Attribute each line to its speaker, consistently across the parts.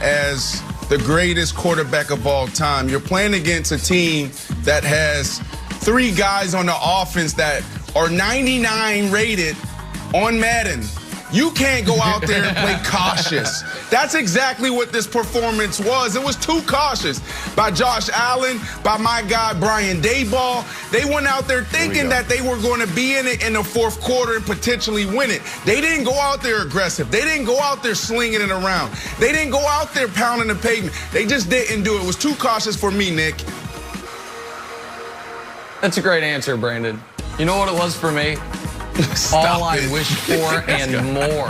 Speaker 1: as the greatest quarterback of all time. You're playing against a team that has 3 guys on the offense that are 99 rated on Madden. You can't go out there and play cautious. That's exactly what this performance was. It was too cautious by Josh Allen, by my guy Brian Daboll. They went out there thinking that they were going to be in it in the 4th quarter and potentially win it. They didn't go out there aggressive. They didn't go out there slinging it around. They didn't go out there pounding the pavement. They just didn't do it. It was too cautious for me, Nick.
Speaker 2: That's a great answer, Brandon. You know what it was for me? All I wished for and more.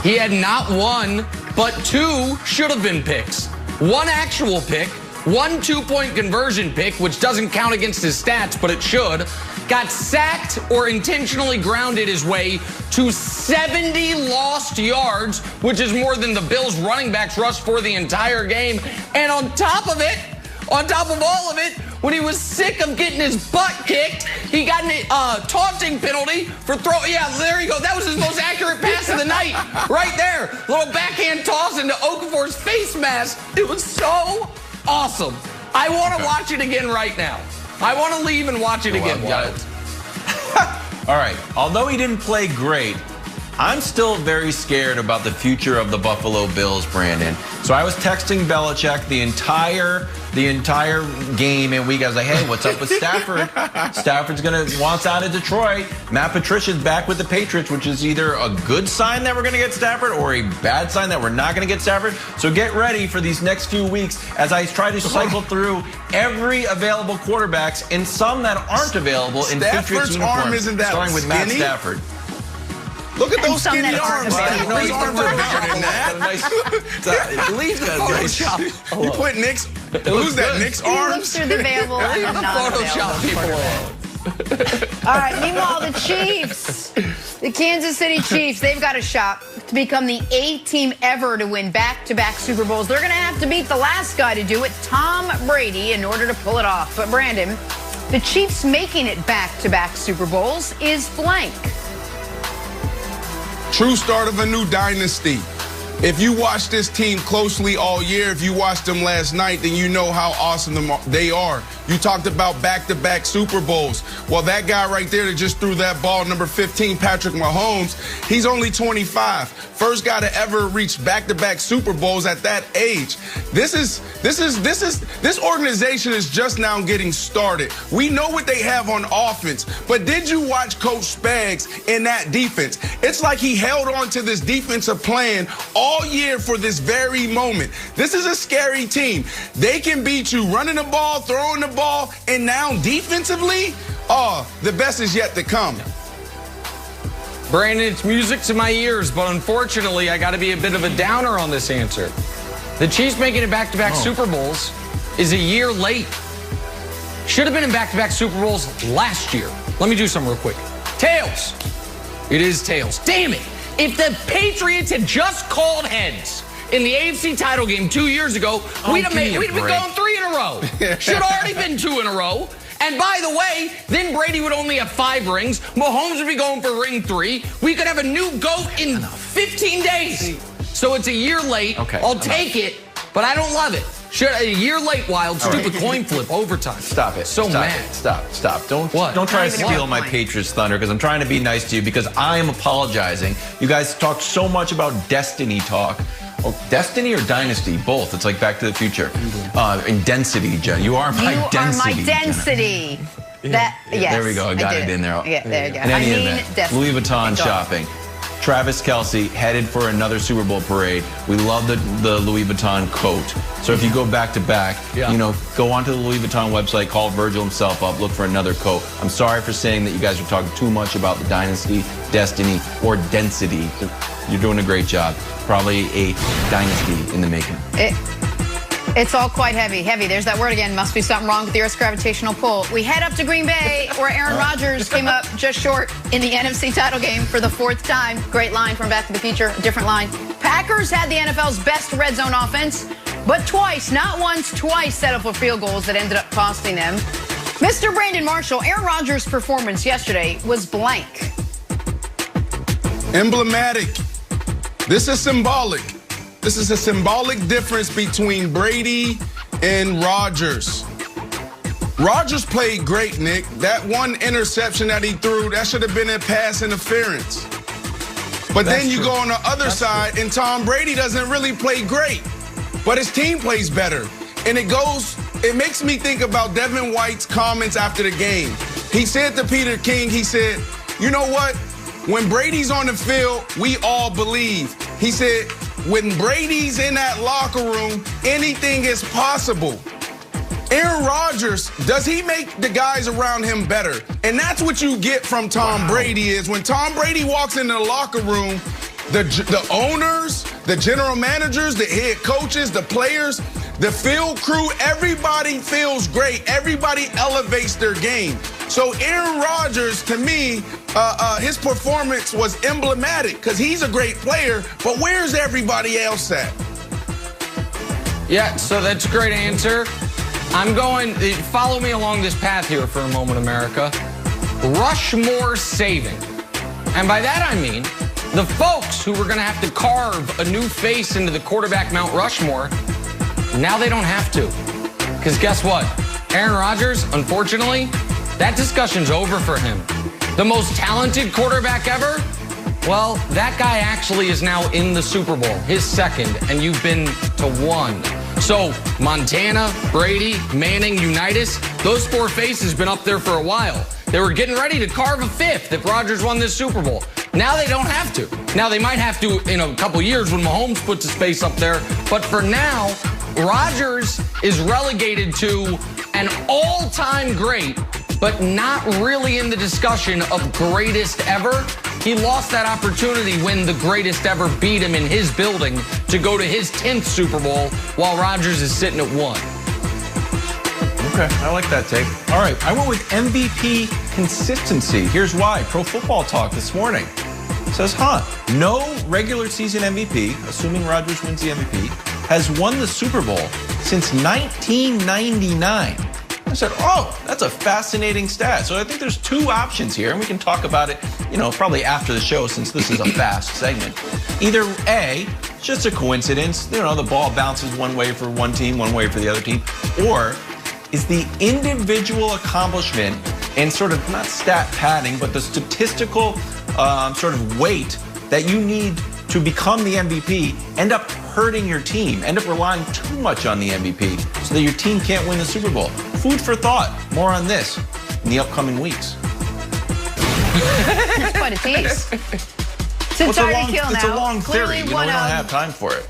Speaker 2: He had not 1, but 2 should have been picks. 1 actual pick, 1 2-point conversion pick, which doesn't count against his stats, but it should. Got sacked or intentionally grounded his way to 70 lost yards, which is more than the Bills running backs rushed for the entire game. And on top of all of it, when he was sick of getting his butt kicked, he got a taunting penalty for throwing. Yeah, there you go. That was his most accurate pass of the night. Right there. Little backhand toss into Okafor's face mask. It was so awesome. I want to watch it again right now. I want to leave and watch it again, Giles.
Speaker 3: All right. Although he didn't play great, I'm still very scared about the future of the Buffalo Bills, Brandon. So I was texting Belichick the entire game and week. I was like, hey, what's up with Stafford? Stafford's wants out of Detroit. Matt Patricia's back with the Patriots, which is either a good sign that we're going to get Stafford or a bad sign that we're not going to get Stafford. So get ready for these next few weeks as I try to cycle through every available quarterbacks and some that aren't available in Patriots uniforms,
Speaker 1: arm isn't that
Speaker 3: starting with
Speaker 1: skinny?
Speaker 3: Matt Stafford.
Speaker 1: Look at those skinny arms.
Speaker 3: Those arms are bigger than that.
Speaker 2: Leave the Photoshop.
Speaker 1: You put Nick's, who's that, Nick's arms?
Speaker 4: Look through the available and
Speaker 2: Leave the Photoshop people alone.
Speaker 4: All right, meanwhile, the Chiefs, the Kansas City Chiefs, they've got a shot to become the 8th team ever to win back-to-back Super Bowls. They're going to have to beat the last guy to do it, Tom Brady, in order to pull it off. But, Brandon, the Chiefs making it back-to-back Super Bowls is blank.
Speaker 1: True start of a new dynasty. If you watch this team closely all year, if you watched them last night, then you know how awesome they are. You talked about back-to-back Super Bowls. Well, that guy right there that just threw that ball, number 15, Patrick Mahomes, he's only 25. First guy to ever reach back-to-back Super Bowls at that age. This organization is just now getting started. We know what they have on offense, but did you watch Coach Spags in that defense? It's like he held on to this defensive plan all year for this very moment. This is a scary team. They can beat you running the ball, throwing the ball, and now defensively, the best is yet to come.
Speaker 2: Brandon, it's music to my ears, but unfortunately, I got to be a bit of a downer on this answer. The Chiefs making it back-to-back Super Bowls is a year late. Should have been in back-to-back Super Bowls last year. Let me do something real quick. Tails. It is tails. Damn it. If the Patriots had just called heads in the AFC title game 2 years ago, we'd been going 3 in a row. Should have already been 2 in a row. And by the way, then Brady would only have 5 rings. Mahomes would be going for ring 3. We could have a new GOAT in 15 days. So it's a year late.
Speaker 3: Okay,
Speaker 2: I'll take it, but I don't love it. A year late, Wild. Stupid coin flip, overtime.
Speaker 3: Stop it.
Speaker 2: So
Speaker 3: Stop
Speaker 2: mad.
Speaker 3: It. Stop. Don't try to
Speaker 4: Not even
Speaker 3: steal
Speaker 4: one
Speaker 3: my
Speaker 4: point.
Speaker 3: Patriots thunder because I'm trying to be nice to you because I am apologizing. You guys talked so much about destiny talk. Oh, destiny or dynasty? Both. It's like Back to the Future. In density, Jen. You are my density.
Speaker 4: You are my density. Yes.
Speaker 3: There we go. I got it in there.
Speaker 4: Yeah, there you go.
Speaker 3: In any event,
Speaker 4: destiny.
Speaker 3: Louis Vuitton shopping. Travis Kelce headed for another Super Bowl parade. We love the Louis Vuitton coat. So if you go back to back, go onto the Louis Vuitton website, call Virgil himself up, look for another coat. I'm sorry for saying that you guys are talking too much about the dynasty, destiny, or density. You're doing a great job. Probably a dynasty in the making.
Speaker 4: It's all quite heavy. Heavy. There's that word again. Must be something wrong with the Earth's gravitational pull. We head up to Green Bay, where Aaron Rodgers came up just short in the NFC title game for the 4th time. Great line from Back to the Future. A different line. Packers had the NFL's best red zone offense, but twice, not once, twice set up for field goals that ended up costing them. Mr. Brandon Marshall, Aaron Rodgers' performance yesterday was blank.
Speaker 1: Emblematic. This is symbolic. This is a symbolic difference between Brady and Rodgers. Rodgers played great, Nick. That one interception that he threw, that should have been a pass interference. But then you go on the other side, and Tom Brady doesn't really play great, but his team plays better. And it makes me think about Devin White's comments after the game. He said to Peter King, he said, you know what? When Brady's on the field, we all believe. He said, when Brady's in that locker room, anything is possible. Aaron Rodgers, does he make the guys around him better? And that's what you get from Tom Brady is when Tom Brady walks into the locker room, the owners, the general managers, the head coaches, the players, the field crew, everybody feels great. Everybody elevates their game. So Aaron Rodgers, to me, his performance was emblematic because he's a great player, but where's everybody else at?
Speaker 2: Yeah, so that's a great answer. Follow me along this path here for a moment, America. Rushmore saving. And by that I mean the folks who were going to have to carve a new face into the quarterback Mount Rushmore, now they don't have to. Because guess what? Aaron Rodgers, unfortunately, that discussion's over for him. The most talented quarterback ever? Well, that guy actually is now in the Super Bowl, his second, and you've been to one. So Montana, Brady, Manning, Unitas, those four faces been up there for a while. They were getting ready to carve a fifth if Rodgers won this Super Bowl. Now they don't have to. Now they might have to in a couple years when Mahomes puts his face up there. But for now, Rodgers is relegated to an all-time great, but not really in the discussion of greatest ever. He lost that opportunity when the greatest ever beat him in his building to go to his 10th Super Bowl while Rodgers is sitting at 1.
Speaker 3: Okay, I like that take. All right, I went with MVP consistency. Here's why. Pro Football Talk this morning says, no regular season MVP, assuming Rodgers wins the MVP, has won the Super Bowl since 1999. I said, that's a fascinating stat. So I think there's two options here, and we can talk about it, probably after the show since this is a fast segment. Either A, it's just a coincidence, the ball bounces one way for one team, one way for the other team, or is the individual accomplishment and sort of not stat padding, but the statistical sort of weight that you need to become the MVP end up hurting your team, end up relying too much on the MVP so that your team can't win the Super Bowl. Food for thought. More on this in the upcoming weeks.
Speaker 4: It's quite a tease.
Speaker 3: It's a long theory. We don't have time for it.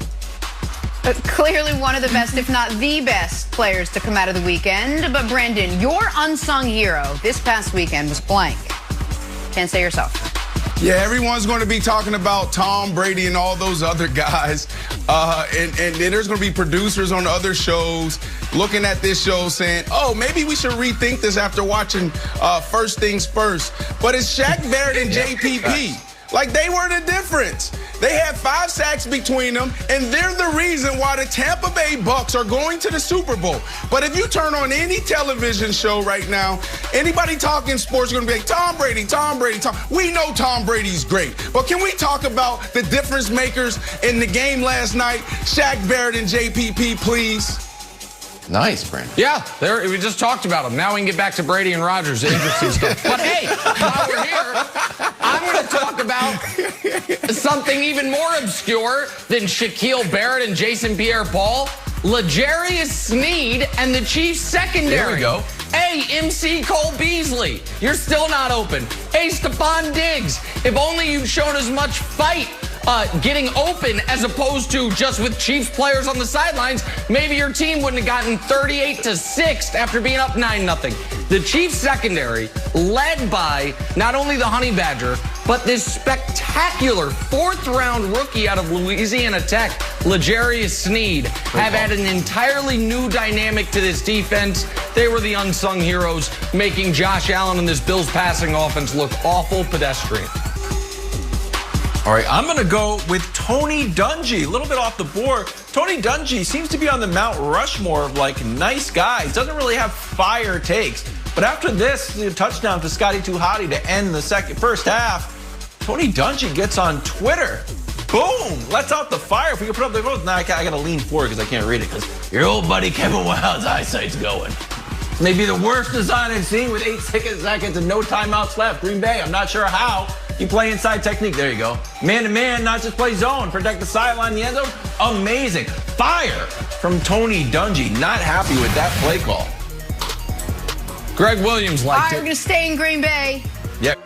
Speaker 4: Clearly one of the best, if not the best, players to come out of the weekend. But Brendan, your unsung hero this past weekend was blank. Can't say yourself.
Speaker 1: Yeah, everyone's going to be talking about Tom Brady and all those other guys. And there's going to be producers on other shows looking at this show saying, maybe we should rethink this after watching First Things First. But it's Shaq Barrett and JPP. Like, they were the difference. They had 5 sacks between them, and they're the reason why the Tampa Bay Bucks are going to the Super Bowl. But if you turn on any television show right now, anybody talking sports is going to be like, Tom Brady, Tom Brady, Tom. We know Tom Brady's great. But can we talk about the difference makers in the game last night? Shaq Barrett and JPP, please.
Speaker 3: Nice, Brandon.
Speaker 2: Yeah, we just talked about them. Now we can get back to Brady and Rodgers. Interesting stuff. But hey, while we're here, I'm going to talk about something even more obscure than Shaquille Barrett and Jason Pierre-Paul. L'Jarius Sneed and the Chiefs secondary.
Speaker 3: There we go.
Speaker 2: Hey, MC Cole Beasley, you're still not open. Hey, Stephon Diggs, if only you'd shown as much fight getting open as opposed to just with Chiefs players on the sidelines, maybe your team wouldn't have gotten 38-6 after being up 9-0. The Chiefs secondary, led by not only the Honey Badger, but this spectacular 4th-round rookie out of Louisiana Tech, L'Jarius Sneed, have added an entirely new dynamic to this defense. They were the unsung heroes, making Josh Allen and this Bills passing offense look awful pedestrian.
Speaker 3: All right, I'm going to go with Tony Dungy. A little bit off the board. Tony Dungy seems to be on the Mount Rushmore of, nice guys. Doesn't really have fire takes. But after this touchdown to Scotty Too Hotty to end the first half, Tony Dungy gets on Twitter Boom! Lets out the fire. If we can put up the votes. Now I got to lean forward because I can't read it because your old buddy Kevin Wild's eyesight's going. Maybe the worst design I've seen with 8 seconds and no timeouts left. Green Bay, I'm not sure how. You play inside technique. There you go. Man-to-man, not just play zone. Protect the sideline, the end zone. Amazing. Fire from Tony Dungy. Not happy with that play call.
Speaker 2: Greg Williams liked
Speaker 4: All right, we're going to stay in Green Bay.
Speaker 3: Yep.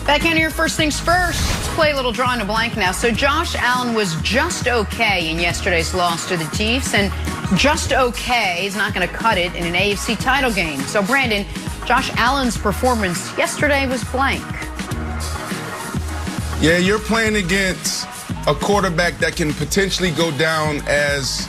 Speaker 4: Back into your first things first. Let's play a little drawing a blank now. So Josh Allen was just okay in yesterday's loss to the Chiefs, and just okay is not going to cut it in an AFC title game. So Brandon, Josh Allen's performance yesterday was blank.
Speaker 1: Yeah, you're playing against a quarterback that can potentially go down as